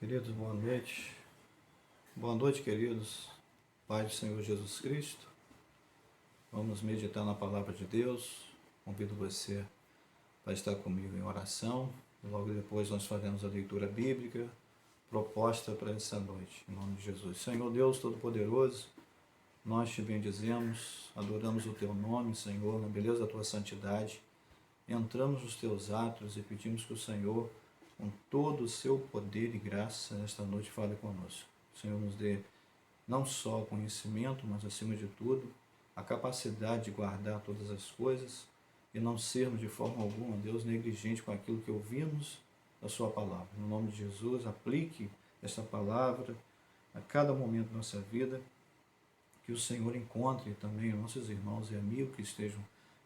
Queridos, boa noite. Boa noite, queridos. Pai do Senhor Jesus Cristo. Vamos meditar na palavra de Deus. Convido você para estar comigo em oração. Logo depois nós faremos a leitura bíblica proposta para essa noite. Em nome de Jesus. Senhor Deus Todo-Poderoso, nós te bendizemos, adoramos o teu nome, Senhor, na beleza da tua santidade. Entramos nos teus atos e pedimos que o Senhor, com todo o seu poder e graça, nesta noite fale conosco. O Senhor nos dê não só conhecimento, mas acima de tudo, a capacidade de guardar todas as coisas e não sermos de forma alguma, Deus, negligente com aquilo que ouvimos da sua palavra. No nome de Jesus, aplique esta palavra a cada momento da nossa vida, que o Senhor encontre também nossos irmãos e amigos que estejam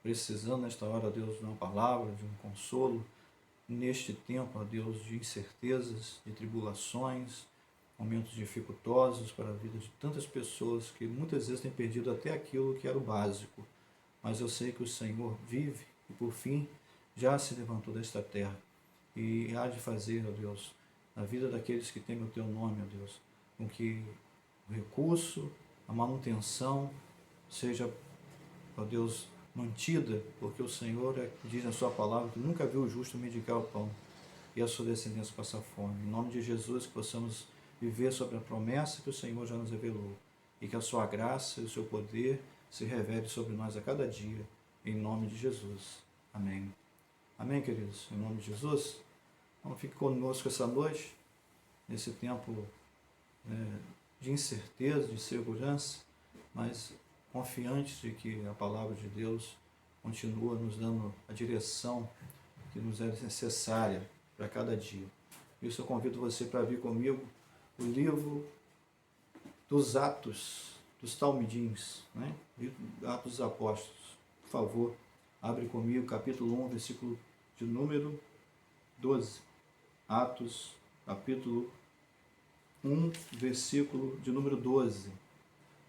precisando nesta hora, Deus, de uma palavra, de um consolo, neste tempo, ó Deus, de incertezas, de tribulações, momentos dificultosos para a vida de tantas pessoas que muitas vezes têm perdido até aquilo que era o básico. Mas eu sei que o Senhor vive e, por fim, já se levantou desta terra e há de fazer, ó Deus, na vida daqueles que temem o teu nome, ó Deus, com que o recurso, a manutenção seja, ó Deus, mantida, porque o Senhor diz na sua palavra que nunca viu o justo mendigar o pão e a sua descendência passar fome. Em nome de Jesus, que possamos viver sobre a promessa que o Senhor já nos revelou e que a sua graça e o seu poder se revele sobre nós a cada dia, em nome de Jesus. Amém. Amém, queridos? Em nome de Jesus. Então, fique conosco essa noite, nesse tempo de incerteza, de segurança, mas confiantes de que a palavra de Deus continua nos dando a direção que nos é necessária para cada dia. Por isso eu convido você para vir comigo o livro dos Atos, dos Talmidins, né? Atos dos Apóstolos. Por favor, abre comigo capítulo 1, versículo de número 12. Atos, capítulo 1, versículo de número 12.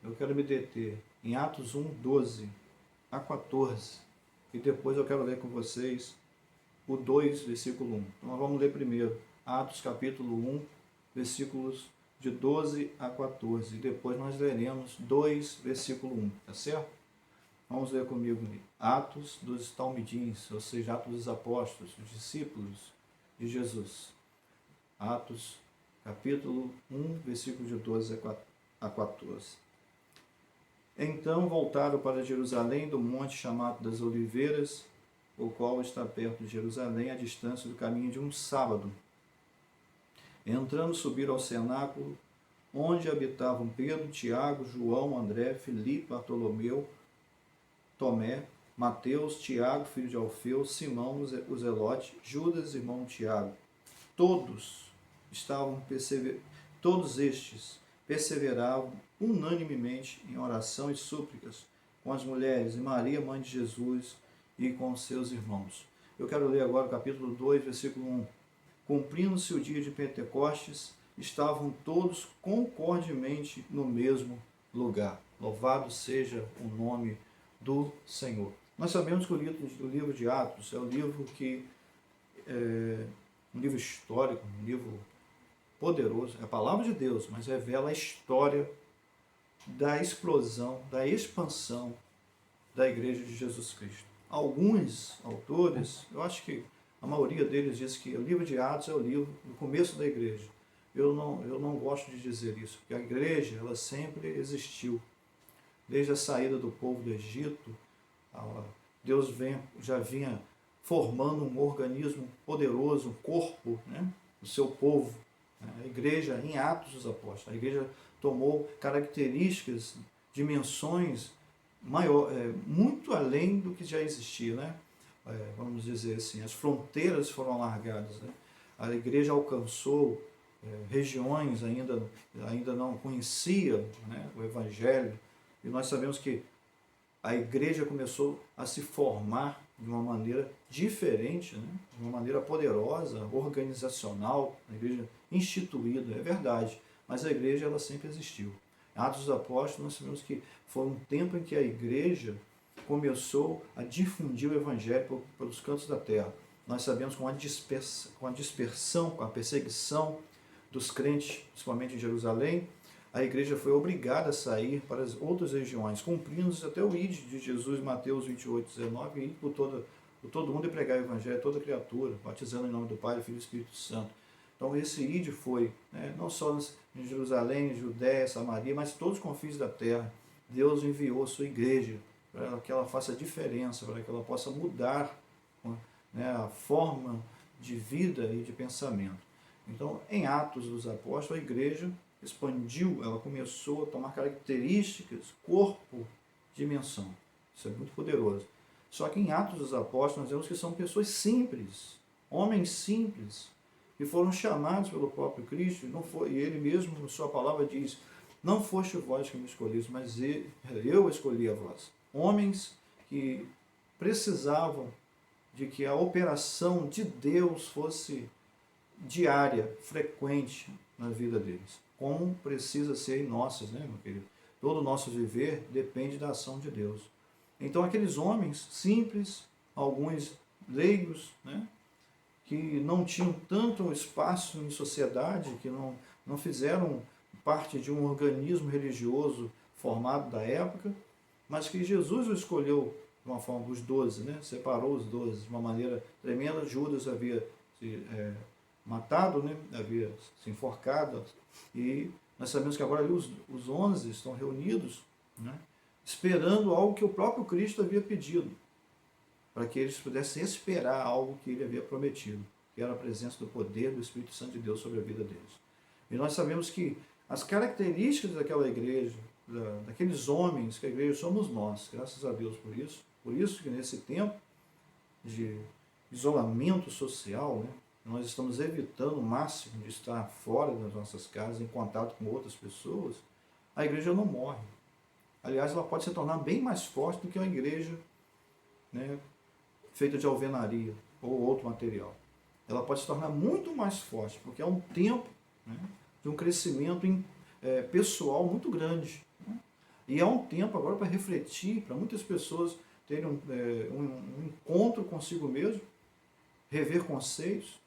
Eu quero me deter em Atos 1, 12 a 14. E depois eu quero ler com vocês o 2, versículo 1. Então nós vamos ler primeiro Atos capítulo 1, versículos de 12 a 14. E depois nós leremos 2, versículo 1. Tá certo? Vamos ler comigo Atos dos Talmidins, ou seja, Atos dos Apóstolos, os discípulos de Jesus. Atos capítulo 1, versículo de 12 a 14. Então voltaram para Jerusalém do monte chamado das Oliveiras, o qual está perto de Jerusalém, à distância do caminho de um sábado. Entrando, subiram ao cenáculo, onde habitavam Pedro, Tiago, João, André, Filipe, Bartolomeu, Tomé, Mateus, Tiago, filho de Alfeu, Simão, o Zelote, Judas, irmão de Tiago. Todos estes perseveravam unanimemente em oração e súplicas com as mulheres e Maria, mãe de Jesus, e com seus irmãos. Eu quero ler agora o capítulo 2, versículo 1. Cumprindo-se o dia de Pentecostes, estavam todos concordemente no mesmo lugar. Louvado seja o nome do Senhor. Nós sabemos que o livro de Atos é um livro que um livro histórico, um livro poderoso, é a palavra de Deus, mas revela a história da explosão, da expansão da Igreja de Jesus Cristo. Alguns autores, eu acho que a maioria deles diz que o livro de Atos é o livro do começo da Igreja. Eu não gosto de dizer isso, porque a Igreja ela sempre existiu. Desde a saída do povo do Egito, Deus já vinha formando um organismo poderoso, um corpo, né, do seu povo. A igreja, em Atos dos Apóstolos, a igreja tomou características, dimensões muito além do que já existia, né? Vamos dizer assim, as fronteiras foram alargadas, né? A igreja alcançou regiões ainda não conheciam, né, o Evangelho, e nós sabemos que a igreja começou a se formar de uma maneira diferente, né? De uma maneira poderosa, organizacional, a igreja instituída, é verdade, mas a igreja ela sempre existiu. Atos dos Apóstolos, nós sabemos que foi um tempo em que a igreja começou a difundir o evangelho pelos cantos da terra. Nós sabemos com a dispersão, com a perseguição dos crentes, principalmente em Jerusalém, a igreja foi obrigada a sair para as outras regiões, cumprindo até o ide de Jesus, Mateus 28:19, e ir por todo mundo e pregar o evangelho a toda criatura, batizando em nome do Pai, do Filho e do Espírito Santo. Então esse ide foi, não só em Jerusalém, Judéia, Samaria, mas todos os confins da terra. Deus enviou a sua igreja para que ela faça diferença, para que ela possa mudar, a forma de vida e de pensamento. Então, em Atos dos Apóstolos, a igreja expandiu, ela começou a tomar características, corpo, dimensão. Isso é muito poderoso. Só que em Atos dos Apóstolos nós vemos que são pessoas simples, homens simples, que foram chamados pelo próprio Cristo, não foi, e ele mesmo, na sua palavra, diz: não foste vós que me escolheste, mas eu escolhi a vós. Homens que precisavam de que a operação de Deus fosse diária, frequente na vida deles, como precisa ser em nossas, meu querido? Todo o nosso viver depende da ação de Deus. Então aqueles homens simples, alguns leigos, que não tinham tanto espaço em sociedade, que não fizeram parte de um organismo religioso formado da época, mas que Jesus o escolheu de uma forma, os 12, separou os 12 de uma maneira tremenda. Judas havia se matado, havia se enforcado, e nós sabemos que agora ali os 11 estão reunidos, esperando algo que o próprio Cristo havia pedido, para que eles pudessem esperar algo que ele havia prometido, que era a presença do poder do Espírito Santo de Deus sobre a vida deles. E nós sabemos que as características daquela igreja, daqueles homens, que a igreja somos nós, graças a Deus por isso que nesse tempo de isolamento social, nós estamos evitando o máximo de estar fora das nossas casas, em contato com outras pessoas. A igreja não morre. Aliás, ela pode se tornar bem mais forte do que uma igreja feita de alvenaria ou outro material. Ela pode se tornar muito mais forte, porque é um tempo de um crescimento pessoal muito grande. E é um tempo agora para refletir, para muitas pessoas terem um encontro consigo mesmo, rever conceitos,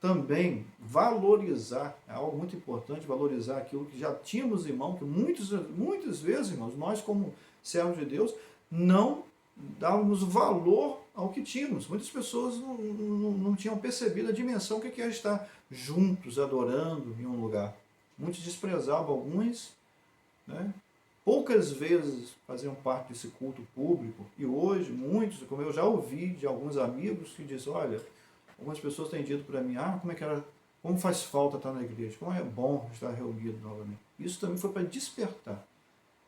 também valorizar, é algo muito importante, valorizar aquilo que já tínhamos em mão, que muitas vezes, irmãos, nós como servos de Deus, não dávamos valor ao que tínhamos. Muitas pessoas não tinham percebido a dimensão que é estar juntos, adorando em um lugar. Muitos desprezavam, alguns, poucas vezes faziam parte desse culto público, e hoje muitos, como eu já ouvi de alguns amigos que dizem: olha, algumas pessoas têm dito para mim: como faz falta estar na igreja, como é bom estar reunido novamente. Isso também foi para despertar.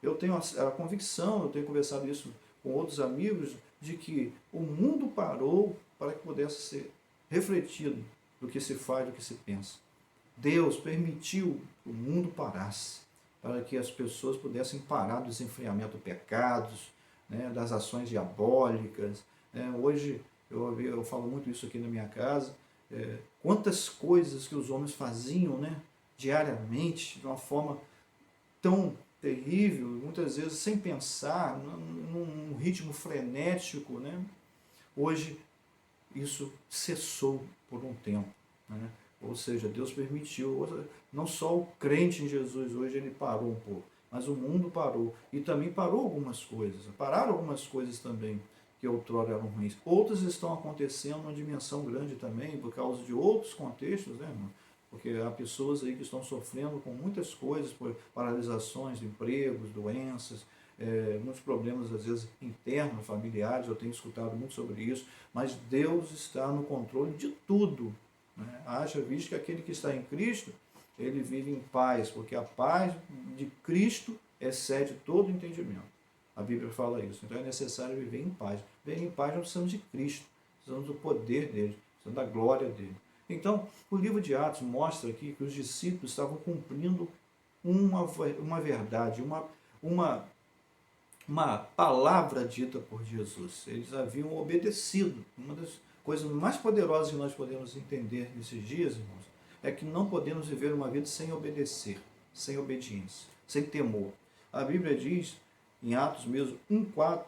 Eu tenho a convicção, eu tenho conversado isso com outros amigos, de que o mundo parou para que pudesse ser refletido do que se faz, do que se pensa. Deus permitiu que o mundo parasse, para que as pessoas pudessem parar do desenfreamento do pecados, das ações diabólicas. Hoje, eu falo muito isso aqui na minha casa, quantas coisas que os homens faziam diariamente, de uma forma tão terrível, muitas vezes sem pensar, num ritmo frenético. Hoje, isso cessou por um tempo. Ou seja, Deus permitiu, não só o crente em Jesus hoje ele parou um pouco, mas o mundo parou, e também pararam algumas coisas também que outrora eram ruins. Outras estão acontecendo numa dimensão grande também, por causa de outros contextos, irmão? Porque há pessoas aí que estão sofrendo com muitas coisas, por paralisações de empregos, doenças, muitos problemas às vezes internos, familiares. Eu tenho escutado muito sobre isso, mas Deus está no controle de tudo. Haja visto que aquele que está em Cristo, ele vive em paz, porque a paz de Cristo excede todo entendimento. A Bíblia fala isso. Então é necessário viver em paz. Viver em paz nós precisamos de Cristo, precisamos do poder dele, precisamos da glória dele. Então, o livro de Atos mostra aqui que os discípulos estavam cumprindo uma verdade, uma palavra dita por Jesus. Eles haviam obedecido. Uma das coisas mais poderosas que nós podemos entender nesses dias, irmãos, é que não podemos viver uma vida sem obedecer, sem obediência, sem temor. A Bíblia diz, em Atos mesmo 1:4,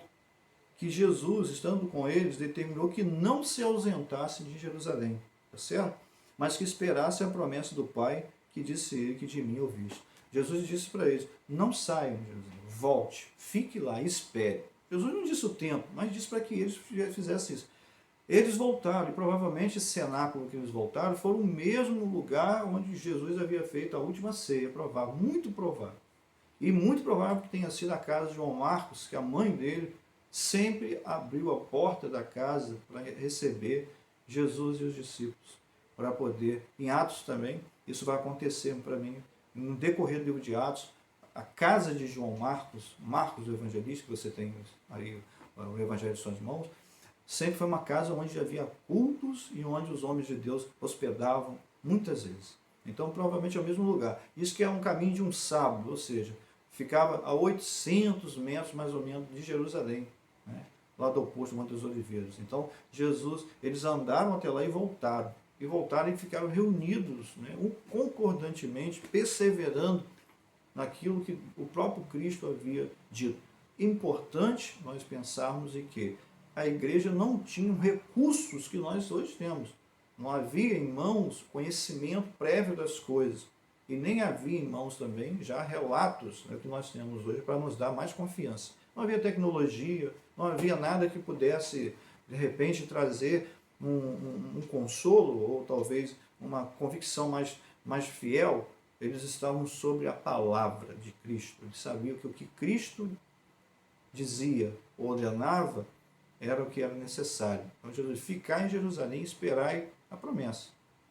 que Jesus, estando com eles, determinou que não se ausentasse de Jerusalém. Tá certo? mas que esperassem a promessa do Pai, que disse ele que de mim ouviste. Jesus disse para eles, não saiam de Jerusalém, volte, fique lá, espere. Jesus não disse o tempo, mas disse para que eles fizessem isso. Eles voltaram, e provavelmente esse cenáculo que eles voltaram foi o mesmo lugar onde Jesus havia feito a última ceia, provável, muito provável. E muito provável que tenha sido a casa de João Marcos, que a mãe dele sempre abriu a porta da casa para receber Jesus e os discípulos, para poder, em Atos também, isso vai acontecer para mim, no decorrer do livro de Atos, a casa de João Marcos, Marcos o evangelista, que você tem aí o Evangelho de São Irmãos, sempre foi uma casa onde havia cultos e onde os homens de Deus hospedavam muitas vezes. Então, provavelmente é o mesmo lugar. Isso que é um caminho de um sábado, ou seja, ficava a 800 metros mais ou menos de Jerusalém, né? Lá do oposto do Monte das Oliveiras. Então, eles andaram até lá e voltaram. E ficaram reunidos, né? Concordantemente, perseverando naquilo que o próprio Cristo havia dito. Importante nós pensarmos em que a igreja não tinha recursos que nós hoje temos. Não havia em mãos conhecimento prévio das coisas. E nem havia em mãos também já relatos, né, que nós temos hoje para nos dar mais confiança. Não havia tecnologia, não havia nada que pudesse, de repente, trazer um consolo ou talvez uma convicção mais fiel. Eles estavam sobre a palavra de Cristo. Eles sabiam que o que Cristo dizia, ordenava, era o que era necessário. Então Jesus, ficar em Jerusalém e esperai a promessa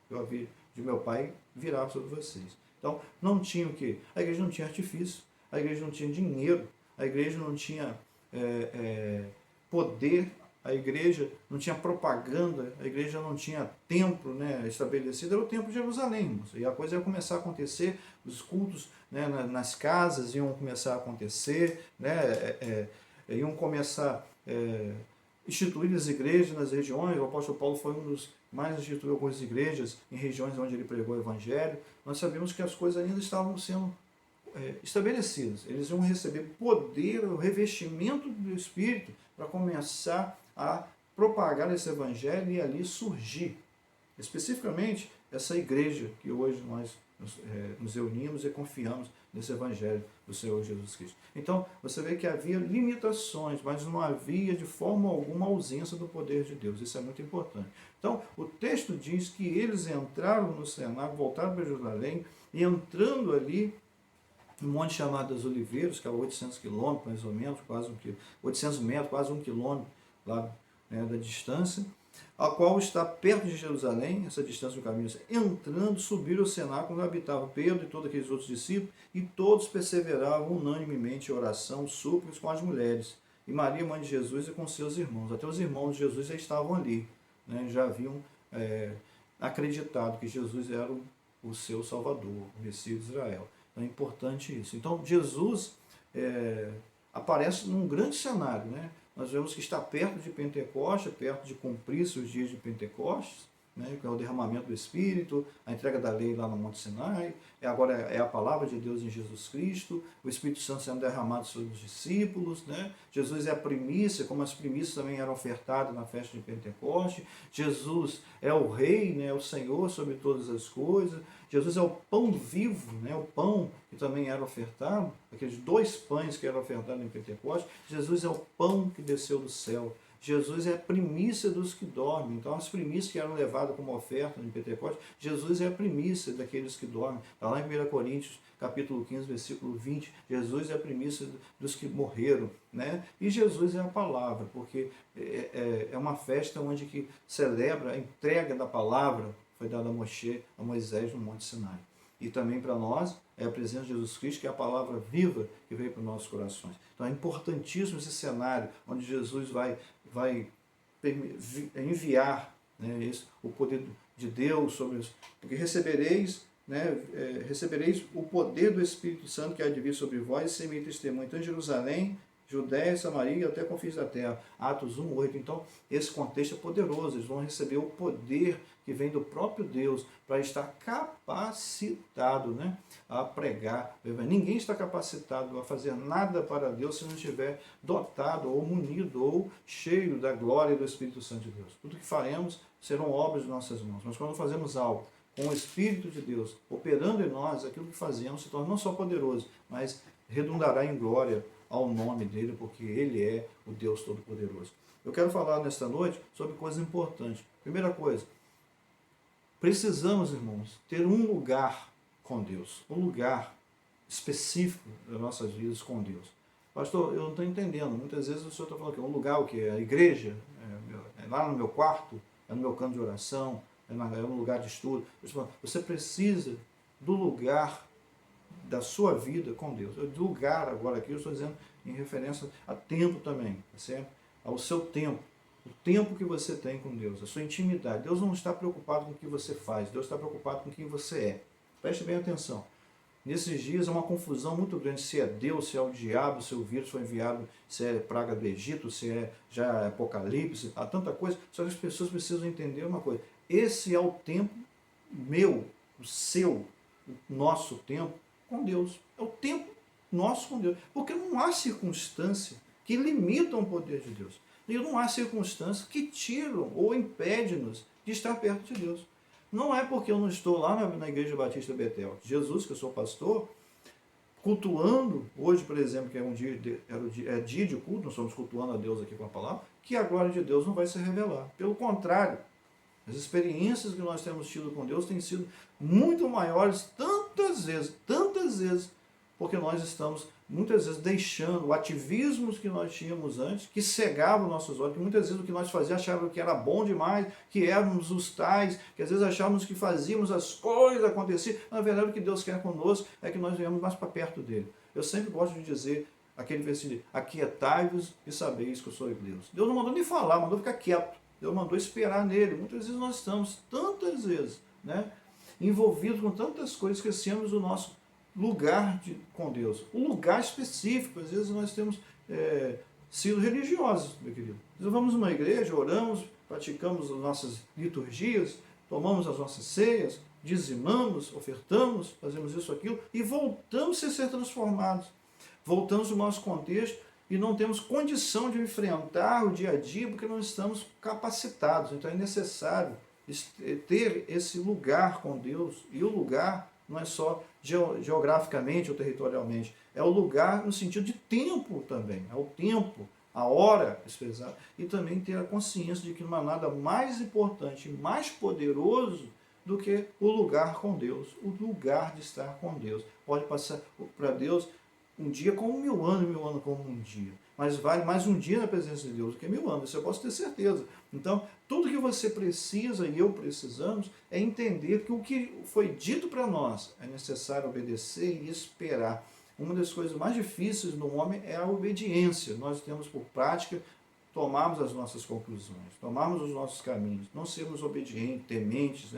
que eu havia de meu Pai virá sobre vocês. Então, não tinha o quê? A igreja não tinha artifício, a igreja não tinha dinheiro, a igreja não tinha poder, a igreja não tinha propaganda, a igreja não tinha templo, né, estabelecido, era o templo de Jerusalém. Irmãos. E a coisa ia começar a acontecer, os cultos, né, nas casas iam começar a acontecer, né, iam começar instituir as igrejas nas regiões. O apóstolo Paulo foi um dos mais instituiu algumas igrejas em regiões onde ele pregou o evangelho. Nós sabemos que as coisas ainda estavam sendo estabelecidas. Eles iam receber poder, o revestimento do Espírito para começar a propagar esse evangelho e ali surgir, especificamente, essa igreja que hoje nós nos reunimos e confiamos nesse evangelho do Senhor Jesus Cristo. Então, você vê que havia limitações, mas não havia de forma alguma ausência do poder de Deus. Isso é muito importante. Então, o texto diz que eles entraram no cenáculo, voltaram para Jerusalém, e entrando ali, um monte chamado das Oliveiras, que é 800 quilômetros mais ou menos, 800 metros, quase 1 quilômetro lá, né, da distância, a qual está perto de Jerusalém, essa distância do caminho, entrando, subiram o cenáculo onde habitavam Pedro e todos aqueles outros discípulos, e todos perseveravam unanimemente em oração, súplicas com as mulheres, e Maria, mãe de Jesus, e com seus irmãos. Até os irmãos de Jesus já estavam ali, né, já haviam acreditado que Jesus era o seu Salvador, o Messias de Israel. Então é importante isso. Então Jesus aparece num grande cenário, né? Nós vemos que está perto de Pentecostes, perto de cumprir-se os dias de Pentecostes, né, que é o derramamento do Espírito, a entrega da lei lá no Monte Sinai, agora é a palavra de Deus em Jesus Cristo, o Espírito Santo sendo derramado sobre os discípulos, né? Jesus é a primícia, como as primícias também eram ofertadas na festa de Pentecostes. Jesus é o Rei, né, o Senhor sobre todas as coisas. Jesus é o pão vivo, né, o pão que também era ofertado, aqueles 2 pães que eram ofertados em Pentecostes. Jesus é o pão que desceu do céu. Jesus é a primícia dos que dormem. Então, as primícias que eram levadas como oferta em Pentecostes, Jesus é a primícia daqueles que dormem. Está lá em 1 Coríntios, capítulo 15, versículo 20. Jesus é a primícia dos que morreram, né? E Jesus é a palavra, porque é uma festa onde que celebra a entrega da palavra, foi dada a Moisés no Monte Sinai. E também para nós é a presença de Jesus Cristo, que é a palavra viva que veio para os nossos corações. Então é importantíssimo esse cenário onde Jesus vai enviar, né, o poder de Deus sobre os... Porque recebereis o poder do Espírito Santo que há de vir sobre vós e ser minha testemunha. Então, em Jerusalém, Judéia, Samaria e até confins da terra. Atos 1, 8. Então, esse contexto é poderoso. Eles vão receber o poder que vem do próprio Deus para estar capacitado, né, a pregar. Ninguém está capacitado a fazer nada para Deus se não estiver dotado ou munido ou cheio da glória do Espírito Santo de Deus. Tudo que faremos serão obras de nossas mãos. Mas quando fazemos algo com o Espírito de Deus operando em nós, aquilo que fazemos se torna não só poderoso, mas redundará em glória ao nome dele, porque ele é o Deus Todo-Poderoso. Eu quero falar nesta noite sobre coisas importantes. Primeira coisa, precisamos, irmãos, ter um lugar com Deus, um lugar específico das nossas vidas com Deus. Pastor, eu não estou entendendo. Muitas vezes o senhor está falando que é um lugar, o que? É a igreja? É lá no meu quarto? É no meu canto de oração? É no lugar de estudo? Você precisa do lugar da sua vida com Deus. Do lugar, agora aqui eu estou dizendo em referência a tempo também, tá certo? Ao seu tempo. O tempo que você tem com Deus, a sua intimidade. Deus não está preocupado com o que você faz, Deus está preocupado com quem você é. Preste bem atenção. Nesses dias é uma confusão muito grande se é Deus, se é o diabo, se o vírus foi enviado, se é praga do Egito, se é já Apocalipse, há tanta coisa. Só que as pessoas precisam entender uma coisa. Esse é o tempo meu, o seu, o nosso tempo com Deus. É o tempo nosso com Deus. Porque não há circunstância que limitam o poder de Deus. E não há circunstâncias que tiram ou impedem-nos de estar perto de Deus. Não é porque eu não estou lá na Igreja Batista Betel. Jesus, que eu sou pastor, cultuando, hoje, por exemplo, que é dia de culto, nós estamos cultuando a Deus aqui com a palavra, que a glória de Deus não vai se revelar. Pelo contrário, as experiências que nós temos tido com Deus têm sido muito maiores tantas vezes, porque nós estamos muitas vezes deixando o ativismo que nós tínhamos antes, que cegava os nossos olhos, que muitas vezes o que nós fazíamos achávamos que era bom demais, que éramos os tais, que às vezes achávamos que fazíamos as coisas acontecer. Na verdade, o que Deus quer conosco é que nós venhamos mais para perto dele. Eu sempre gosto de dizer aquele versículo: aquietai-vos e sabeis que eu sou Deus. Deus não mandou nem falar, mandou ficar quieto. Deus mandou esperar nele. Muitas vezes nós estamos, tantas vezes, envolvidos com tantas coisas, esquecemos o nosso lugar com Deus. Um lugar específico. Às vezes nós temos sido religiosos, meu querido. Nós vamos numa igreja, oramos, praticamos as nossas liturgias, tomamos as nossas ceias, dizimamos, ofertamos, fazemos isso, aquilo, e voltamos a ser transformados. Voltamos ao nosso contexto e não temos condição de enfrentar o dia a dia porque não estamos capacitados. Então é necessário ter esse lugar com Deus. E o lugar não é só geograficamente ou territorialmente, é o lugar no sentido de tempo também, é o tempo, a hora expressada, e também ter a consciência de que não há nada mais importante e mais poderoso do que o lugar com Deus, o lugar de estar com Deus. Pode passar para Deus um dia como 1000 anos, 1000 anos como um dia. Mas vale mais um dia na presença de Deus do que 1000 anos, isso eu posso ter certeza. Então, tudo que você precisa e eu precisamos é entender que o que foi dito para nós é necessário obedecer e esperar. Uma das coisas mais difíceis no homem é a obediência. Nós temos por prática tomarmos as nossas conclusões, tomarmos os nossos caminhos, não sermos obedientes, tementes,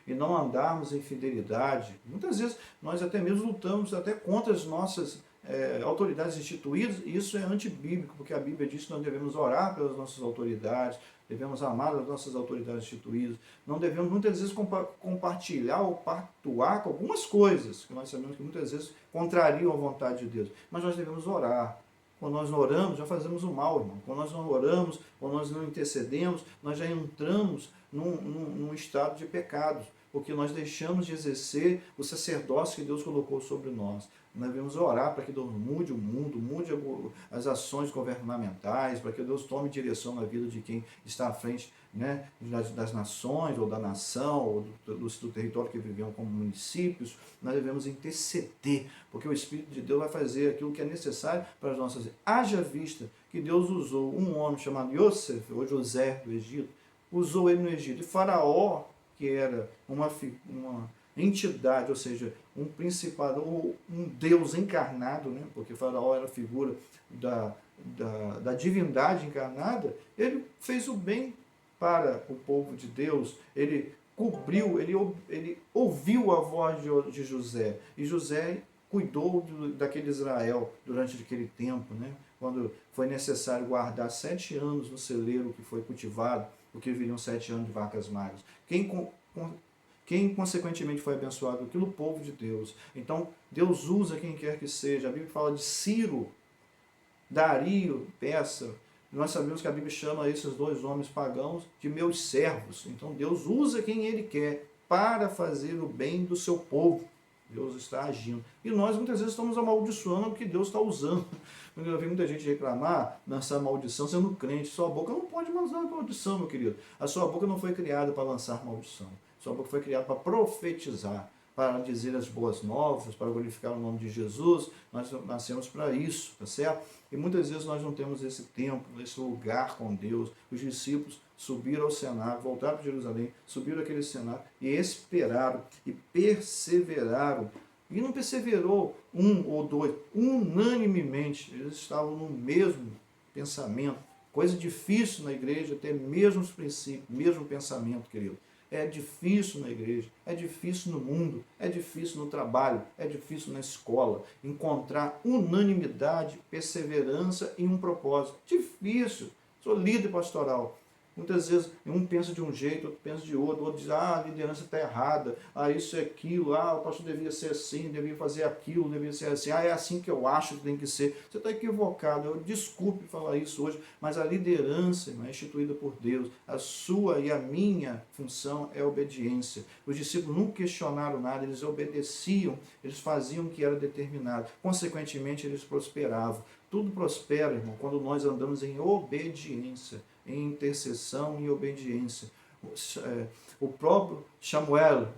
e não andarmos em fidelidade. Muitas vezes nós até mesmo lutamos até contra as nossas autoridades instituídas, e isso é antibíblico, porque a Bíblia diz que nós devemos orar pelas nossas autoridades, devemos amar as nossas autoridades instituídas, não devemos muitas vezes compartilhar ou pactuar com algumas coisas, que nós sabemos que muitas vezes contrariam a vontade de Deus, mas nós devemos orar. Quando nós não oramos, já fazemos o mal, irmão. Quando nós não oramos, quando nós não intercedemos, nós já entramos num estado de pecados, porque nós deixamos de exercer o sacerdócio que Deus colocou sobre nós. Nós devemos orar para que Deus mude o mundo, mude as ações governamentais, para que Deus tome direção na vida de quem está à frente das nações, ou da nação, ou do território que vivemos como municípios. Nós devemos interceder, porque o Espírito de Deus vai fazer aquilo que é necessário para as nossas vidas. Haja vista que Deus usou um homem chamado Yosef, ou José do Egito, usou ele no Egito. E Faraó, que era uma entidade, ou seja, um principado, ou um Deus encarnado, porque Faraó era a figura da divindade encarnada, ele fez o bem para o povo de Deus, ele cobriu, ele ouviu a voz de José, e José cuidou daquele Israel durante aquele tempo, quando foi necessário guardar 7 anos no celeiro que foi cultivado, porque viriam 7 anos de vacas magras. Quem consequentemente foi abençoado? Aquilo, o povo de Deus. Então, Deus usa quem quer que seja. A Bíblia fala de Ciro, Dario, Peça. Nós sabemos que a Bíblia chama esses 2 homens pagãos de meus servos. Então, Deus usa quem Ele quer para fazer o bem do seu povo. Deus está agindo. E nós muitas vezes estamos amaldiçoando o que Deus está usando. Eu vi muita gente reclamar, lançar maldição sendo crente. Sua boca não pode lançar maldição, meu querido. A sua boca não foi criada para lançar maldição. Sua boca foi criada para profetizar, para dizer as boas novas, para glorificar o nome de Jesus. Nós nascemos para isso, tá certo? E muitas vezes nós não temos esse tempo, esse lugar com Deus. Os discípulos subiram ao cenáculo, voltaram para Jerusalém, subiram aquele cenáculo e esperaram e perseveraram. E não perseverou um ou dois, unanimemente, eles estavam no mesmo pensamento. Coisa difícil na igreja, ter mesmos princípios, mesmo pensamento, querido. É difícil na igreja, é difícil no mundo, é difícil no trabalho, é difícil na escola. Encontrar unanimidade, perseverança em um propósito. Difícil. Sou líder pastoral. Muitas vezes um pensa de um jeito, outro pensa de outro, outro diz, a liderança está errada, isso é aquilo, o pastor devia ser assim, devia fazer aquilo, devia ser assim, é assim que eu acho que tem que ser. Você está equivocado, eu desculpe falar isso hoje, mas a liderança, irmã, é instituída por Deus. A sua e a minha função é obediência. Os discípulos não questionaram nada, eles obedeciam, eles faziam o que era determinado. Consequentemente, eles prosperavam. Tudo prospera, irmão, quando nós andamos em obediência, em intercessão e obediência. O próprio Samuel,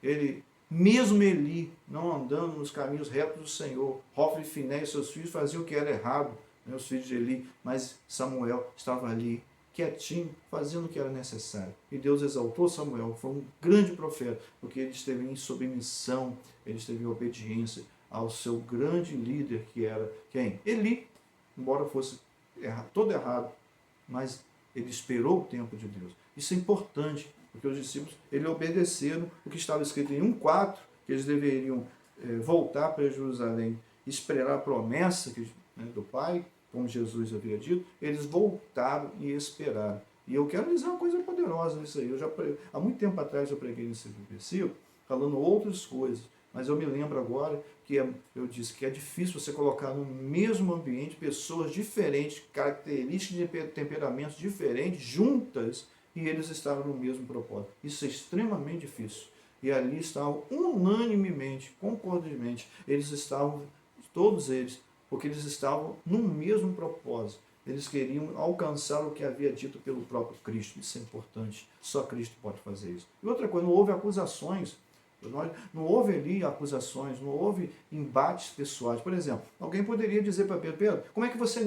ele, mesmo Eli, não andando nos caminhos retos do Senhor, Hofni e Finé e seus filhos faziam o que era errado, os filhos de Eli, mas Samuel estava ali, quietinho, fazendo o que era necessário. E Deus exaltou Samuel, foi um grande profeta, porque ele esteve em submissão, ele esteve em obediência ao seu grande líder, que era quem? Eli, embora fosse todo errado, mas ele esperou o tempo de Deus. Isso é importante, porque os discípulos eles obedeceram o que estava escrito em 1:4, que eles deveriam voltar para Jerusalém, esperar a promessa do Pai, como Jesus havia dito. Eles voltaram e esperaram. E eu quero dizer uma coisa poderosa nisso aí. Há muito tempo atrás eu preguei nesse versículo, falando outras coisas, mas eu me lembro agora que eu disse que é difícil você colocar no mesmo ambiente pessoas diferentes, características de temperamentos diferentes, juntas, e eles estavam no mesmo propósito. Isso é extremamente difícil. E ali estavam unanimemente, concordantemente, eles estavam, todos eles, porque eles estavam no mesmo propósito. Eles queriam alcançar o que havia dito pelo próprio Cristo. Isso é importante. Só Cristo pode fazer isso. E outra coisa, não houve acusações. Não houve ali acusações, não houve embates pessoais. Por exemplo, alguém poderia dizer para Pedro, Pedro, como é que você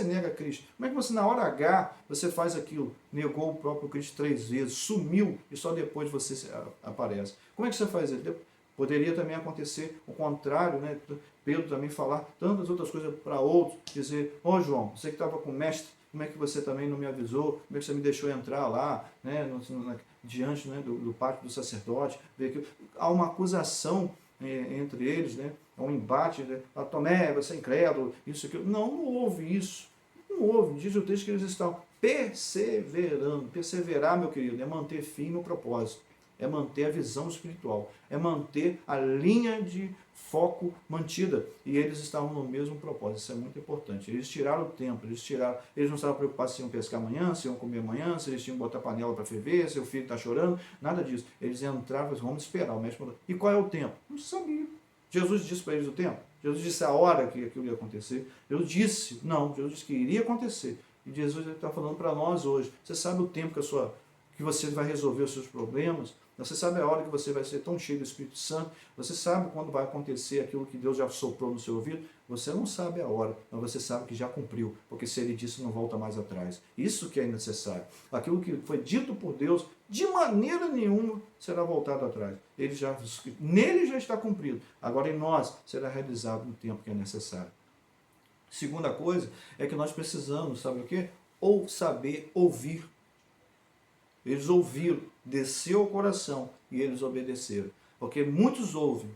nega Cristo? Como é que você, na hora H, você faz aquilo? Negou o próprio Cristo 3 vezes, sumiu e só depois você aparece. Como é que você faz isso? Poderia também acontecer o contrário, né? Pedro também falar tantas outras coisas para outros, dizer, João, você que estava com o mestre, como é que você também não me avisou? Como é que você me deixou entrar lá, né, diante, né, do pátio do sacerdote? Há uma acusação entre eles, né, há um embate, né, Tomé, você é incrédulo, isso, aquilo. Não houve isso. Não houve. Diz o texto que eles estão perseverando. Perseverar, meu querido, é manter firme o propósito. É manter a visão espiritual. É manter a linha de foco mantida. E eles estavam no mesmo propósito. Isso é muito importante. Eles tiraram o tempo. Eles não estavam preocupados se iam pescar amanhã, se iam comer amanhã, se eles tinham que botar panela para ferver, se o filho está chorando. Nada disso. Eles entravam e vamos esperar. O mestre falou, e qual é o tempo? Não sabia. Jesus disse para eles o tempo? Jesus disse a hora que aquilo ia acontecer? Jesus disse, não. Jesus disse que iria acontecer. E Jesus está falando para nós hoje. Você sabe o tempo que você vai resolver os seus problemas? Você sabe a hora que você vai ser tão cheio do Espírito Santo? Você sabe quando vai acontecer aquilo que Deus já soprou no seu ouvido? Você não sabe a hora, mas você sabe que já cumpriu, porque se Ele disse, não volta mais atrás. Isso que é necessário. Aquilo que foi dito por Deus, de maneira nenhuma será voltado atrás. Nele já está cumprido. Agora em nós será realizado no tempo que é necessário. Segunda coisa é que nós precisamos, sabe o quê? Ou saber ouvir. Eles ouviram, desceu ao coração e eles obedeceram. Porque muitos ouvem,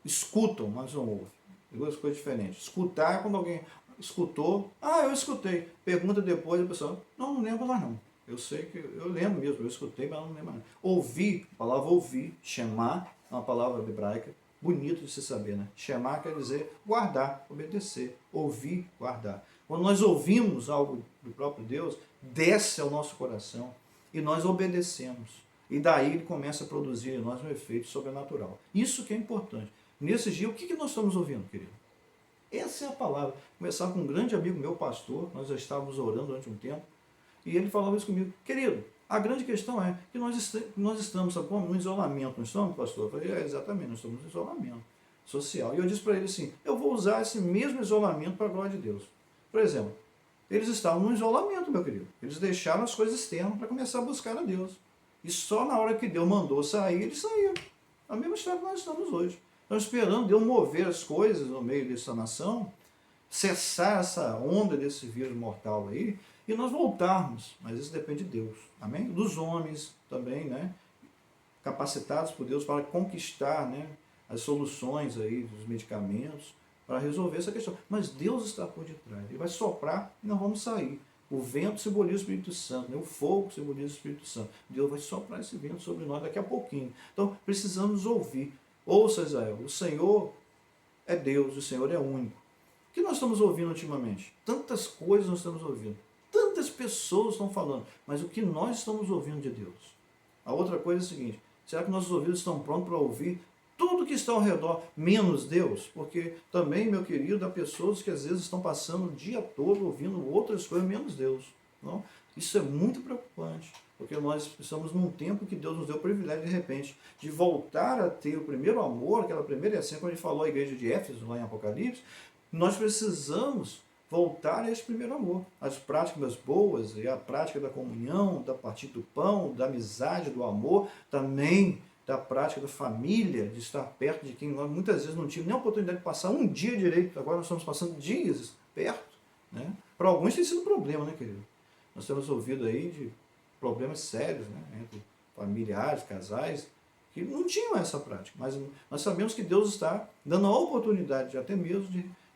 escutam, mas não ouvem. Duas coisas diferentes. Escutar é quando alguém escutou, eu escutei. Pergunta depois, a pessoa, não lembro mais não. Eu sei que, eu lembro mesmo, eu escutei, mas não lembro mais não. Ouvir, a palavra ouvir, chamar, é uma palavra hebraica, bonito de se saber, né? Chamar quer dizer guardar, obedecer. Ouvir, guardar. Quando nós ouvimos algo do próprio Deus, desce ao nosso coração. E nós obedecemos. E daí ele começa a produzir em nós um efeito sobrenatural. Isso que é importante. Nesse dia, o que nós estamos ouvindo, querido? Essa é a palavra. Começar com um grande amigo meu, pastor, nós já estávamos orando durante um tempo, e ele falava isso comigo. Querido, a grande questão é que nós estamos, sabe como? No isolamento, não estamos, pastor? Eu falei, exatamente, nós estamos no isolamento social. E eu disse para ele assim, eu vou usar esse mesmo isolamento para a glória de Deus. Por exemplo, eles estavam no isolamento, meu querido. Eles deixaram as coisas externas para começar a buscar a Deus. E só na hora que Deus mandou sair, eles saíram. A mesma história que nós estamos hoje. Estamos esperando Deus mover as coisas no meio dessa nação, cessar essa onda desse vírus mortal aí, e nós voltarmos. Mas isso depende de Deus. Amém? Dos homens também, né? Capacitados por Deus para conquistar, né, as soluções aí dos medicamentos, para resolver essa questão. Mas Deus está por detrás. Ele vai soprar e nós vamos sair. O vento simboliza o Espírito Santo, né? O fogo simboliza o Espírito Santo. Deus vai soprar esse vento sobre nós daqui a pouquinho. Então, precisamos ouvir. Ouça, Israel, o Senhor é Deus, o Senhor é único. O que nós estamos ouvindo ultimamente? Tantas coisas nós estamos ouvindo. Tantas pessoas estão falando. Mas o que nós estamos ouvindo de Deus? A outra coisa é a seguinte, será que nossos ouvidos estão prontos para ouvir tudo que está ao redor, menos Deus? Porque também, meu querido, há pessoas que às vezes estão passando o dia todo ouvindo outras coisas, menos Deus. Não? Isso é muito preocupante, porque nós estamos num tempo que Deus nos deu o privilégio, de repente, de voltar a ter o primeiro amor, aquela primeira essência, quando ele falou à igreja de Éfeso, lá em Apocalipse, nós precisamos voltar a esse primeiro amor. As práticas boas, e a prática da comunhão, da partilha do pão, da amizade, do amor, também da prática da família, de estar perto de quem nós muitas vezes não tivemos nem a oportunidade de passar um dia direito, agora nós estamos passando dias perto. Né? Para alguns tem sido problema, né, querido? Nós temos ouvido aí de problemas sérios, né, entre familiares, casais, que não tinham essa prática. Mas nós sabemos que Deus está dando a oportunidade, até mesmo,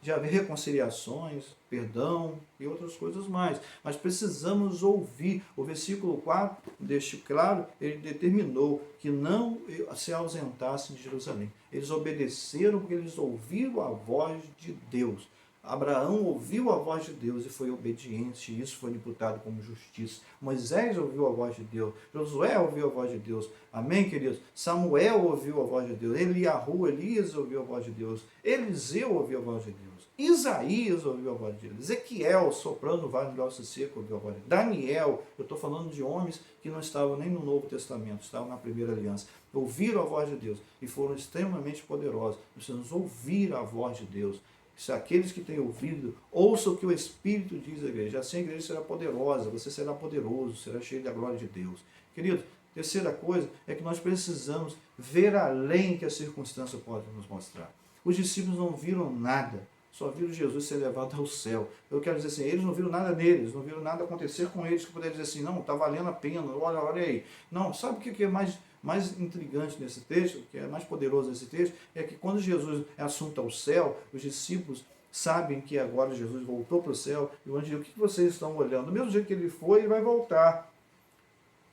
de haver reconciliações, perdão e outras coisas mais. Mas precisamos ouvir. O versículo 4 deixa claro, ele determinou que não se ausentassem de Jerusalém. Eles obedeceram porque eles ouviram a voz de Deus. Abraão ouviu a voz de Deus e foi obediente, e isso foi imputado como justiça. Moisés ouviu a voz de Deus, Josué ouviu a voz de Deus, amém, queridos? Samuel ouviu a voz de Deus, Elias ouviu a voz de Deus, Eliseu ouviu a voz de Deus, Isaías ouviu a voz de Deus, Ezequiel, soprando no vale do Alce Seco, ouviu a voz de Deus, Daniel, eu estou falando de homens que não estavam nem no Novo Testamento, estavam na primeira aliança, ouviram a voz de Deus e foram extremamente poderosos. Precisamos ouvir a voz de Deus. Se aqueles que têm ouvido, ouçam o que o Espírito diz à igreja. Assim a igreja será poderosa, você será poderoso, será cheio da glória de Deus. Querido, terceira coisa é que nós precisamos ver além que a circunstância pode nos mostrar. Os discípulos não viram nada, só viram Jesus ser levado ao céu. Eu quero dizer assim, eles não viram nada neles, não viram nada acontecer com eles, que puderam dizer assim, não, está valendo a pena, olha aí. Não, sabe o que é mais intrigante nesse texto, que é mais poderoso nesse texto, é que quando Jesus é assunto ao céu, os discípulos sabem que agora Jesus voltou para o céu, e o anjo diz, o que vocês estão olhando? Do mesmo jeito que ele foi, ele vai voltar.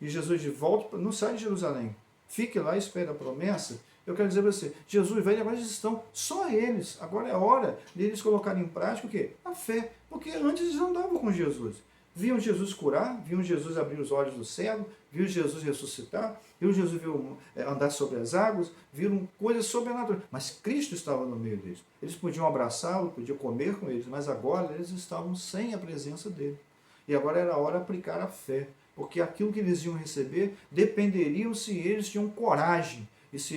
E Jesus de volta, não sai de Jerusalém, fique lá e espere a promessa. Eu quero dizer para você, Jesus vai, agora eles estão, só eles, agora é hora de eles colocarem em prática o quê? A fé, porque antes eles andavam com Jesus. Viam Jesus curar, viam Jesus abrir os olhos do cego, viam Jesus ressuscitar, viam Jesus andar sobre as águas, viram coisas sobrenaturais. Mas Cristo estava no meio deles. Eles podiam abraçá-lo, podiam comer com eles, mas agora eles estavam sem a presença dele. E agora era a hora de aplicar a fé, porque aquilo que eles iam receber dependeriam se eles tinham coragem e se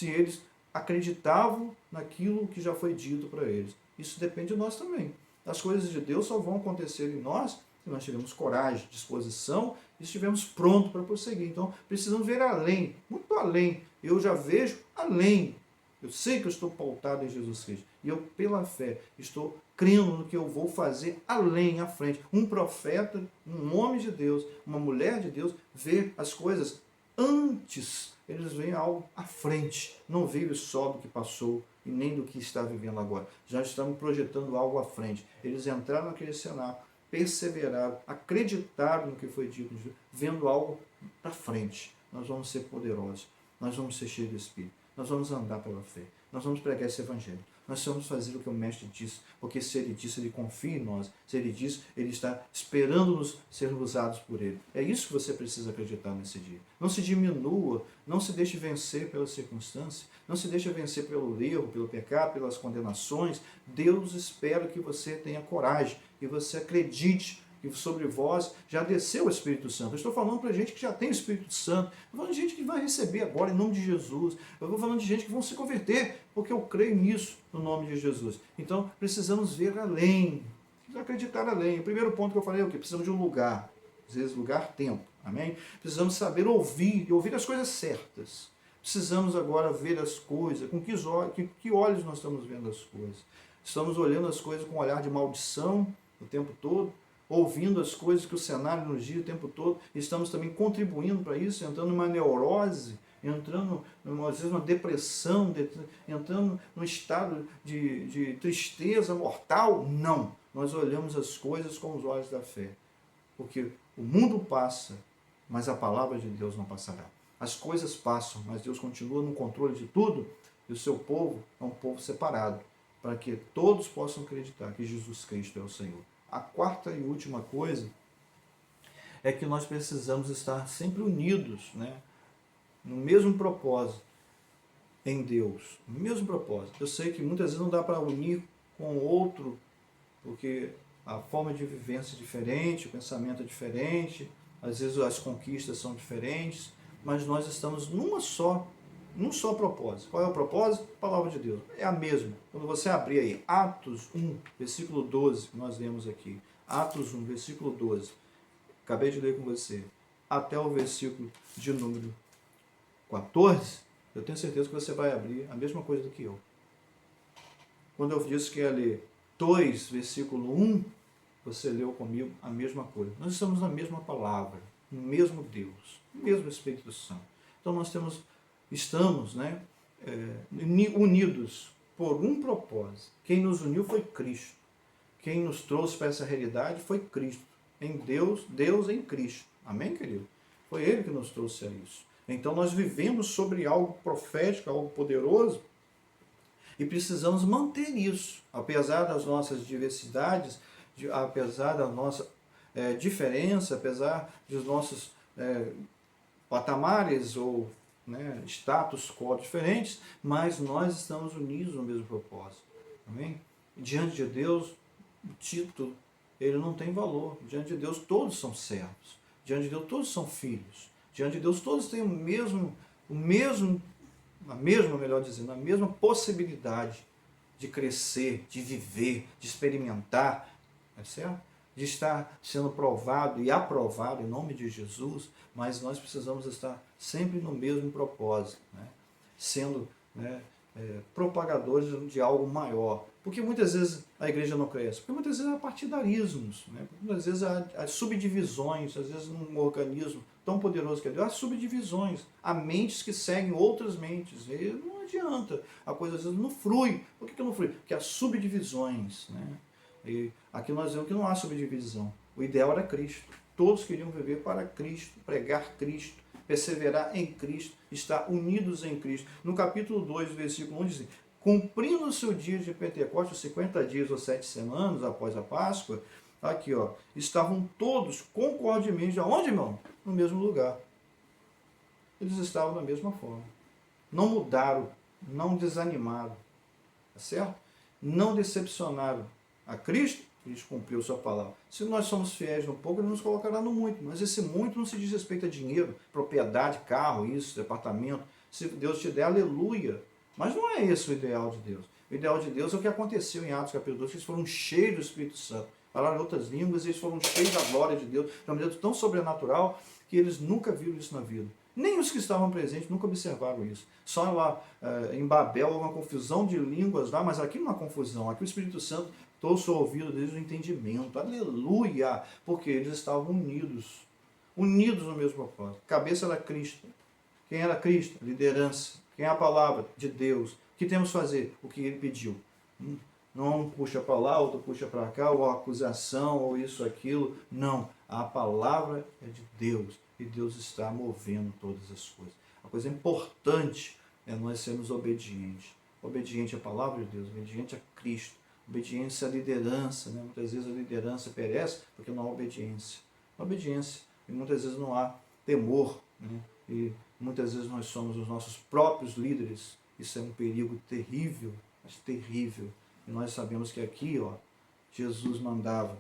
eles acreditavam naquilo que já foi dito para eles. Isso depende de nós também. As coisas de Deus só vão acontecer em nós se nós tivermos coragem, disposição e estivermos prontos para prosseguir. Então, precisamos ver além, muito além. Eu já vejo além. Eu sei que eu estou pautado em Jesus Cristo. E eu, pela fé, estou crendo no que eu vou fazer além, à frente. Um profeta, um homem de Deus, uma mulher de Deus, vê as coisas antes. Eles veem algo à frente. Não vive só do que passou e nem do que está vivendo agora. Já estamos projetando algo à frente. Eles entraram naquele cenário, perseveraram, acreditaram no que foi dito, vendo algo para frente. Nós vamos ser poderosos, nós vamos ser cheios de Espírito. nós vamos andar pela fé, nós vamos pregar esse evangelho, nós vamos fazer o que o Mestre disse, porque se Ele disse, Ele confia em nós, se Ele disse, Ele está esperando-nos sermos usados por Ele. É isso que você precisa acreditar nesse dia. Não se diminua, não se deixe vencer pelas circunstâncias, não se deixe vencer pelo erro, pelo pecado, pelas condenações. Deus espera que você tenha coragem, que você acredite que sobre vós já desceu o Espírito Santo. Eu estou falando para gente que já tem o Espírito Santo. Eu estou falando de gente que vai receber agora em nome de Jesus. Eu estou falando de gente que vão se converter, porque eu creio nisso no nome de Jesus. Então, precisamos ver além, acreditar além. O primeiro ponto que eu falei é o quê? Precisamos de um lugar. Às vezes, lugar, tempo. Amém? Precisamos saber ouvir, e ouvir as coisas certas. Precisamos agora ver as coisas, com que olhos nós estamos vendo as coisas. Estamos olhando as coisas com um olhar de maldição o tempo todo, ouvindo as coisas que o cenário nos diz o tempo todo, estamos também contribuindo para isso, entrando numa neurose, entrando, às vezes, numa depressão, entrando num estado de tristeza mortal. Não! Nós olhamos as coisas com os olhos da fé, porque o mundo passa, mas a palavra de Deus não passará. As coisas passam, mas Deus continua no controle de tudo, e o seu povo é um povo separado, para que todos possam acreditar que Jesus Cristo é o Senhor. A quarta e última coisa é que nós precisamos estar sempre unidos, né? No mesmo propósito, em Deus, no mesmo propósito. Eu sei que muitas vezes não dá para unir com outro, porque a forma de vivência é diferente, o pensamento é diferente, às vezes as conquistas são diferentes, mas nós estamos num só propósito. Qual é o propósito? A palavra de Deus. É a mesma. Quando você abrir aí, Atos 1, versículo 12, que nós lemos aqui. Atos 1, versículo 12. Acabei de ler com você. Até o versículo de número 14, eu tenho certeza que você vai abrir a mesma coisa do que eu. Quando eu disse que ia ler 2, versículo 1, você leu comigo a mesma coisa. Nós estamos na mesma palavra, no mesmo Deus, no mesmo Espírito Santo. Então nós estamos, né, unidos por um propósito. Quem nos uniu foi Cristo. Quem nos trouxe para essa realidade foi Cristo. Em Deus, Deus em Cristo. Amém, querido? Foi Ele que nos trouxe a isso. Então nós vivemos sobre algo profético, algo poderoso, e precisamos manter isso. Apesar das nossas diversidades, apesar da nossa diferença, apesar dos nossos patamares ou status quo diferentes, mas nós estamos unidos no mesmo propósito. Amém? E diante de Deus, o título, ele não tem valor. Diante de Deus, todos são servos. Diante de Deus, todos são filhos. Diante de Deus, todos têm a mesma possibilidade de crescer, de viver, de experimentar, é certo? De estar sendo provado e aprovado em nome de Jesus, mas nós precisamos estar sempre no mesmo propósito, né? Sendo propagadores de algo maior. Porque muitas vezes a igreja não cresce, porque muitas vezes há partidarismos, né? Muitas vezes há subdivisões, às vezes num organismo tão poderoso que é Deus, há subdivisões, há mentes que seguem outras mentes, e não adianta, a coisa às vezes não flui. Por que não flui? Porque há subdivisões, né? E aqui nós vemos que não há subdivisão. O ideal era Cristo. Todos queriam viver para Cristo, pregar Cristo, perseverar em Cristo, estar unidos em Cristo. No capítulo 2, versículo 1, diz assim: cumprindo-se o dia de Pentecostes, 50 dias ou 7 semanas após a Páscoa, aqui, ó, estavam todos concordemente, aonde, irmão? No mesmo lugar. Eles estavam da mesma forma. Não mudaram, não desanimaram, tá certo? Não decepcionaram a Cristo. Cristo cumpriu sua palavra. Se nós somos fiéis no pouco, Ele nos colocará no muito. Mas esse muito não se diz respeito a dinheiro, propriedade, carro, isso, departamento. Se Deus te der, aleluia. Mas não é esse o ideal de Deus. O ideal de Deus é o que aconteceu em Atos capítulo 2, que eles foram cheios do Espírito Santo. Falaram em outras línguas, e eles foram cheios da glória de Deus, de uma maneira tão sobrenatural que eles nunca viram isso na vida. Nem os que estavam presentes nunca observaram isso. Só lá em Babel houve uma confusão de línguas lá, mas aqui não há confusão. Aqui o Espírito Santo trouxe o ouvido deles o entendimento. Aleluia! Porque eles estavam unidos. Unidos no mesmo propósito. A cabeça era Cristo. Quem era Cristo? Liderança. Quem é a palavra? De Deus. O que temos que fazer? O que Ele pediu. Não um puxa para lá, outro puxa para cá, ou acusação, ou isso, aquilo. Não. A palavra é de Deus. E Deus está movendo todas as coisas. A coisa importante é nós sermos obedientes. Obediente à palavra de Deus, obediente a Cristo, obediência à liderança. Né? Muitas vezes a liderança perece porque não há obediência. Obediência. E muitas vezes não há temor. Né? E muitas vezes nós somos os nossos próprios líderes. Isso é um perigo terrível, mas terrível. E nós sabemos que aqui, Jesus mandava.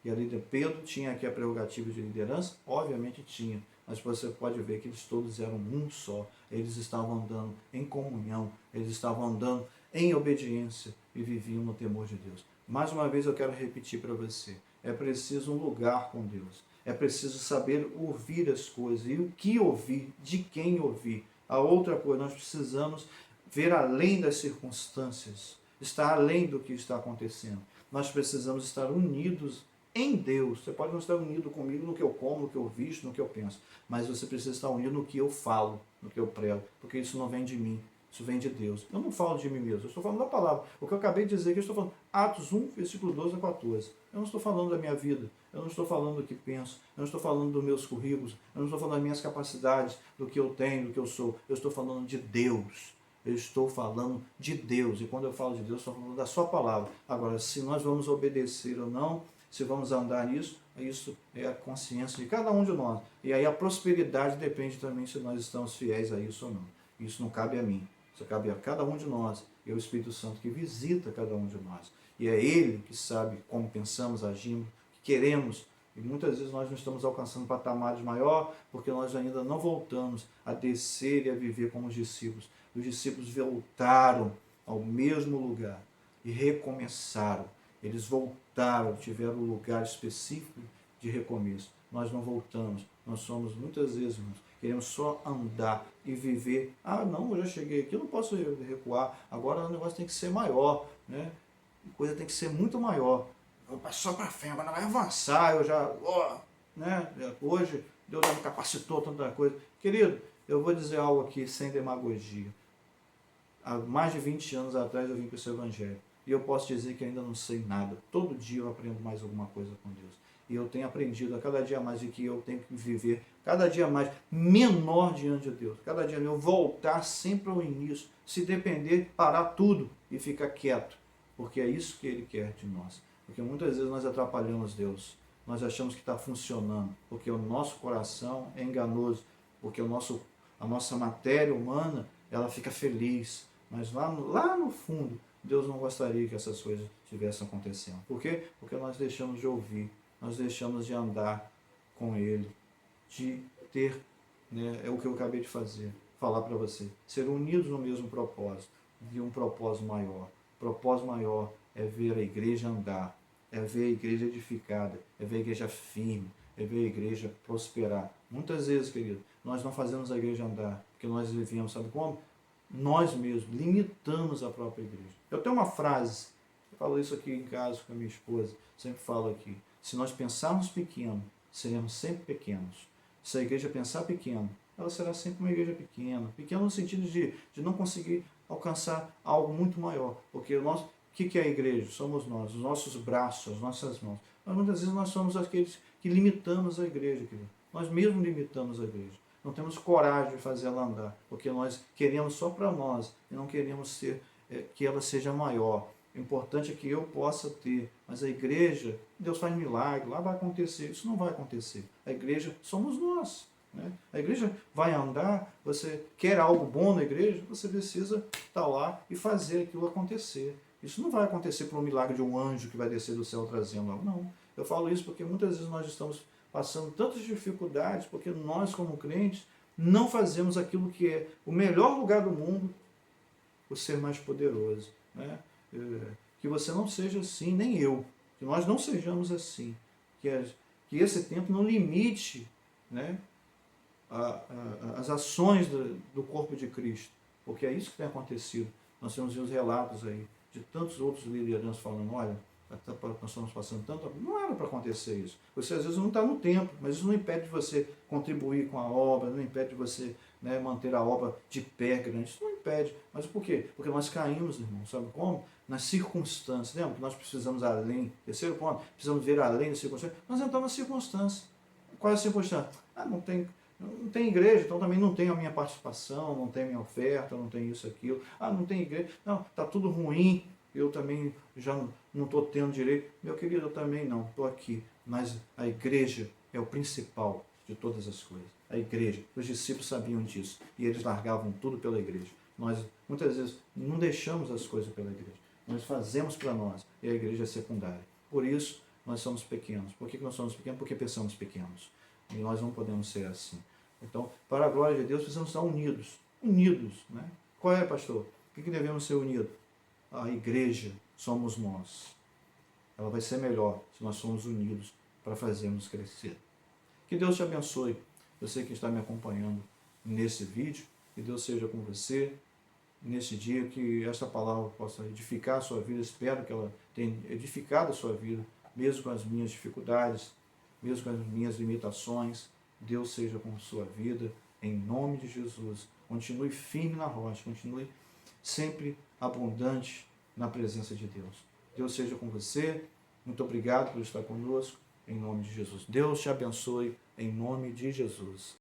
E a líder Pedro tinha aqui a prerrogativa de liderança? Obviamente tinha. Mas você pode ver que eles todos eram um só. Eles estavam andando em comunhão, eles estavam andando em obediência e viviam no temor de Deus. Mais uma vez eu quero repetir para você, é preciso um lugar com Deus. É preciso saber ouvir as coisas e o que ouvir, de quem ouvir. A outra coisa, nós precisamos ver além das circunstâncias, estar além do que está acontecendo. Nós precisamos estar unidos em Deus. Você pode não estar unido comigo no que eu como, no que eu visto, no que eu penso, mas você precisa estar unido no que eu falo, no que eu prego, porque isso não vem de mim, isso vem de Deus. Eu não falo de mim mesmo, eu estou falando da palavra. O que eu acabei de dizer aqui, eu estou falando Atos 1, versículo 12 a 14. Eu não estou falando da minha vida, eu não estou falando do que penso, eu não estou falando dos meus currículos, eu não estou falando das minhas capacidades, do que eu tenho, do que eu sou. Eu estou falando de Deus. Eu estou falando de Deus. E quando eu falo de Deus, eu estou falando da sua palavra. Agora, se nós vamos obedecer ou não, se vamos andar nisso, isso é a consciência de cada um de nós. E aí a prosperidade depende também se nós estamos fiéis a isso ou não. Isso não cabe a mim. Isso cabe a cada um de nós. E é o Espírito Santo que visita cada um de nós. E é Ele que sabe como pensamos, agimos, que queremos. E muitas vezes nós não estamos alcançando patamares maior porque nós ainda não voltamos a descer e a viver como os discípulos. Os discípulos voltaram ao mesmo lugar e recomeçaram. Eles voltaram, tiveram um lugar específico de recomeço. Nós não voltamos. Nós somos, muitas vezes, irmãos, queremos só andar e viver. Ah, não, eu já cheguei aqui, eu não posso recuar. Agora o negócio tem que ser maior, né? A coisa tem que ser muito maior. Eu vou só para frente, agora vai avançar, eu já, né? Hoje Deus já me capacitou tanta coisa. Querido, eu vou dizer algo aqui sem demagogia. Há mais de 20 anos atrás eu vim para esse evangelho. E eu posso dizer que ainda não sei nada. Todo dia eu aprendo mais alguma coisa com Deus. E eu tenho aprendido a cada dia mais de que eu tenho que viver cada dia mais menor diante de Deus. Cada dia eu voltar sempre ao início. Se depender, parar tudo e ficar quieto. Porque é isso que Ele quer de nós. Porque muitas vezes nós atrapalhamos Deus. Nós achamos que está funcionando. Porque o nosso coração é enganoso. Porque a nossa matéria humana, ela fica feliz. Mas lá no fundo, Deus não gostaria que essas coisas estivessem acontecendo. Por quê? Porque nós deixamos de ouvir, nós deixamos de andar com Ele, de ter, né, é o que eu acabei de fazer, falar para você, ser unidos no mesmo propósito, de um propósito maior. O propósito maior é ver a igreja andar, é ver a igreja edificada, é ver a igreja firme, é ver a igreja prosperar. Muitas vezes, querido, nós não fazemos a igreja andar, porque nós vivemos, sabe como? Nós mesmos limitamos a própria igreja. Eu tenho uma frase, eu falo isso aqui em casa com a minha esposa, sempre falo aqui, se nós pensarmos pequeno, seremos sempre pequenos. Se a igreja pensar pequeno, ela será sempre uma igreja pequena. Pequena no sentido de não conseguir alcançar algo muito maior. Porque o que é a igreja? Somos nós, os nossos braços, as nossas mãos. Mas muitas vezes nós somos aqueles que limitamos a igreja, querido. Nós mesmos limitamos a igreja. Não temos coragem de fazer ela andar, porque nós queremos só para nós e não queremos que ela seja maior. O importante é que eu possa ter, mas a igreja, Deus faz milagre, lá vai acontecer. Isso não vai acontecer. A igreja somos nós. Né? A igreja vai andar, você quer algo bom na igreja, você precisa estar lá e fazer aquilo acontecer. Isso não vai acontecer por um milagre de um anjo que vai descer do céu trazendo algo, não. Eu falo isso porque muitas vezes nós estamos passando tantas dificuldades, porque nós, como crentes, não fazemos aquilo que é o melhor lugar do mundo, o ser mais poderoso. Né? Que você não seja assim, nem eu. Que nós não sejamos assim. Que esse tempo não limite, né, as ações do corpo de Cristo. Porque é isso que tem acontecido. Nós temos os relatos aí de tantos outros lideranças falando, olha, nós estamos passando tanto. Não era para acontecer isso. Você às vezes não está no tempo, mas isso não impede de você contribuir com a obra, não impede de você, né, manter a obra de pé grande. Isso não impede. Mas por quê? Porque nós caímos, irmão. Sabe como? Nas circunstâncias. Lembra que nós precisamos além. Terceiro ponto, precisamos ver além das circunstâncias. Nós entramos nas circunstâncias. Qual é a circunstância? Ah, não tem. Não tem igreja, então também não tem a minha participação, não tem a minha oferta, não tem isso, aquilo. Ah, não tem igreja. Não, está tudo ruim, eu também já não estou tendo direito. Meu querido, eu também não, estou aqui. Mas a igreja é o principal de todas as coisas. A igreja. Os discípulos sabiam disso e eles largavam tudo pela igreja. Nós, muitas vezes, não deixamos as coisas pela igreja. Nós fazemos para nós e a igreja é secundária. Por isso, nós somos pequenos. Por que nós somos pequenos? Porque pensamos pequenos. E nós não podemos ser assim. Então, para a glória de Deus, precisamos estar unidos. Unidos, né? Qual é, pastor? O que devemos ser unidos? A igreja somos nós. Ela vai ser melhor se nós somos unidos para fazermos crescer. Que Deus te abençoe. Você que está me acompanhando nesse vídeo, que Deus seja com você nesse dia, que esta palavra possa edificar a sua vida. Espero que ela tenha edificado a sua vida, mesmo com as minhas dificuldades, mesmo com as minhas limitações. Deus seja com a sua vida, em nome de Jesus. Continue firme na rocha, continue sempre abundante na presença de Deus. Deus seja com você. Muito obrigado por estar conosco, em nome de Jesus. Deus te abençoe, em nome de Jesus.